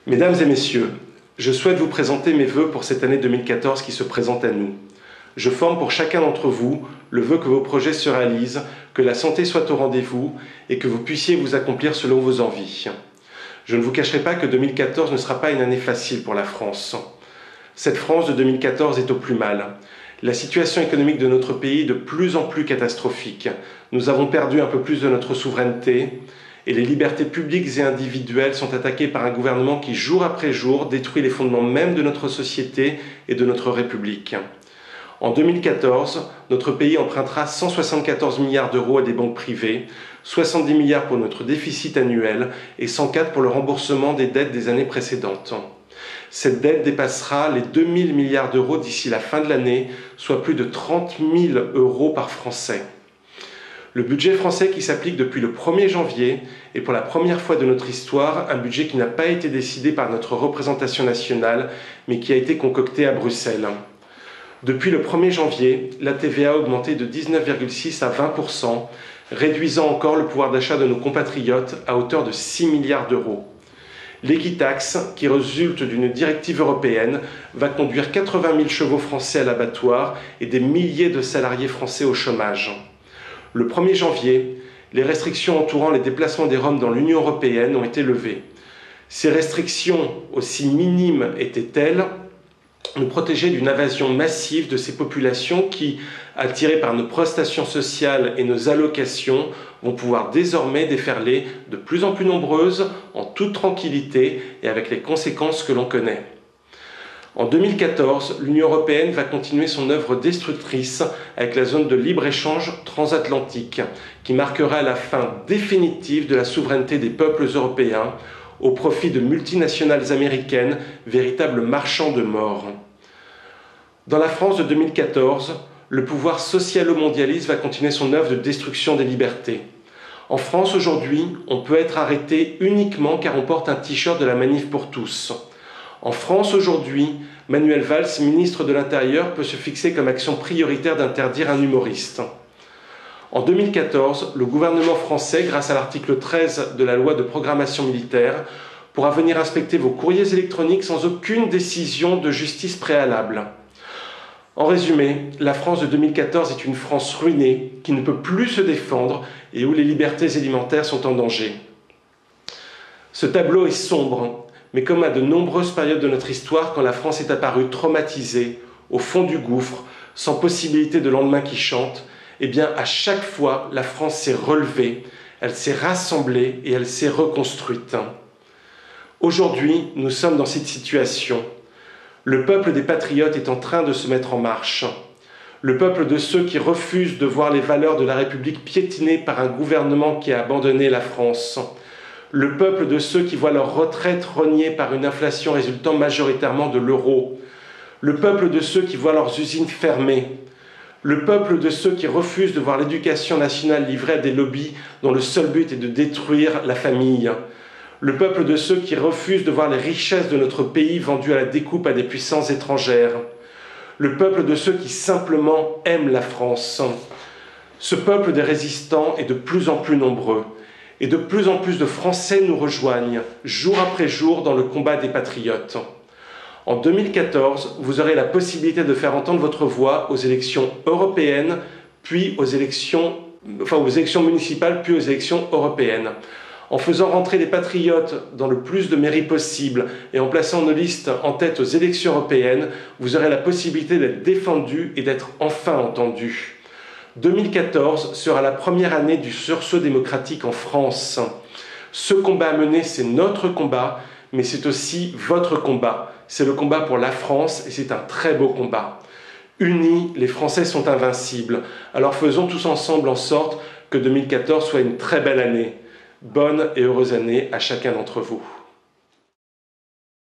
Mesdames et messieurs, je souhaite vous présenter mes vœux pour cette année 2014 qui se présente à nous. Je forme pour chacun d'entre vous le vœu que vos projets se réalisent, que la santé soit au rendez-vous et que vous puissiez vous accomplir selon vos envies. Je ne vous cacherai pas que 2014 ne sera pas une année facile pour la France. Cette France de 2014 est au plus mal. La situation économique de notre pays est de plus en plus catastrophique. Nous avons perdu un peu plus de notre souveraineté et les libertés publiques et individuelles sont attaquées par un gouvernement qui, jour après jour, détruit les fondements mêmes de notre société et de notre République. En 2014, notre pays empruntera 174 milliards d'euros à des banques privées, 70 milliards pour notre déficit annuel et 104 pour le remboursement des dettes des années précédentes. Cette dette dépassera les 2000 milliards d'euros d'ici la fin de l'année, soit plus de 30 000 euros par Français. Le budget français qui s'applique depuis le 1er janvier est pour la première fois de notre histoire un budget qui n'a pas été décidé par notre représentation nationale, mais qui a été concocté à Bruxelles. Depuis le 1er janvier, la TVA a augmenté de 19,6 à 20%, réduisant encore le pouvoir d'achat de nos compatriotes à hauteur de 6 milliards d'euros. L'équitaxe, qui résulte d'une directive européenne, va conduire 80 000 chevaux français à l'abattoir et des milliers de salariés français au chômage. Le 1er janvier, les restrictions entourant les déplacements des Roms dans l'Union européenne ont été levées. Ces restrictions, aussi minimes étaient-elles, nous protégeaient d'une invasion massive de ces populations qui, attirées par nos prestations sociales et nos allocations, vont pouvoir désormais déferler de plus en plus nombreuses, en toute tranquillité et avec les conséquences que l'on connaît. En 2014, l'Union européenne va continuer son œuvre destructrice avec la zone de libre-échange transatlantique, qui marquera la fin définitive de la souveraineté des peuples européens au profit de multinationales américaines, véritables marchands de mort. Dans la France de 2014, le pouvoir socialo-mondialiste va continuer son œuvre de destruction des libertés. En France aujourd'hui, on peut être arrêté uniquement car on porte un t-shirt de la Manif pour tous. En France aujourd'hui, Manuel Valls, ministre de l'Intérieur, peut se fixer comme action prioritaire d'interdire un humoriste. En 2014, le gouvernement français, grâce à l'article 13 de la loi de programmation militaire, pourra venir inspecter vos courriers électroniques sans aucune décision de justice préalable. En résumé, la France de 2014 est une France ruinée, qui ne peut plus se défendre et où les libertés élémentaires sont en danger. Ce tableau est sombre, mais comme à de nombreuses périodes de notre histoire, quand la France est apparue traumatisée, au fond du gouffre, sans possibilité de lendemain qui chante, eh bien à chaque fois, la France s'est relevée, elle s'est rassemblée et elle s'est reconstruite. Aujourd'hui, nous sommes dans cette situation. Le peuple des patriotes est en train de se mettre en marche. Le peuple de ceux qui refusent de voir les valeurs de la République piétinées par un gouvernement qui a abandonné la France. Le peuple de ceux qui voient leur retraite reniée par une inflation résultant majoritairement de l'euro. Le peuple de ceux qui voient leurs usines fermées. Le peuple de ceux qui refusent de voir l'éducation nationale livrée à des lobbies dont le seul but est de détruire la famille. Le peuple de ceux qui refusent de voir les richesses de notre pays vendues à la découpe à des puissances étrangères. Le peuple de ceux qui simplement aiment la France. Ce peuple des résistants est de plus en plus nombreux. Et de plus en plus de Français nous rejoignent, jour après jour, dans le combat des patriotes. En 2014, vous aurez la possibilité de faire entendre votre voix aux élections européennes, puis aux élections municipales, puis aux élections européennes. En faisant rentrer les patriotes dans le plus de mairies possible et en plaçant nos listes en tête aux élections européennes, vous aurez la possibilité d'être défendu et d'être enfin entendu. 2014 sera la première année du sursaut démocratique en France. Ce combat à mener, c'est notre combat, mais c'est aussi votre combat. C'est le combat pour la France et c'est un très beau combat. Unis, les Français sont invincibles. Alors faisons tous ensemble en sorte que 2014 soit une très belle année. Bonne et heureuse année à chacun d'entre vous.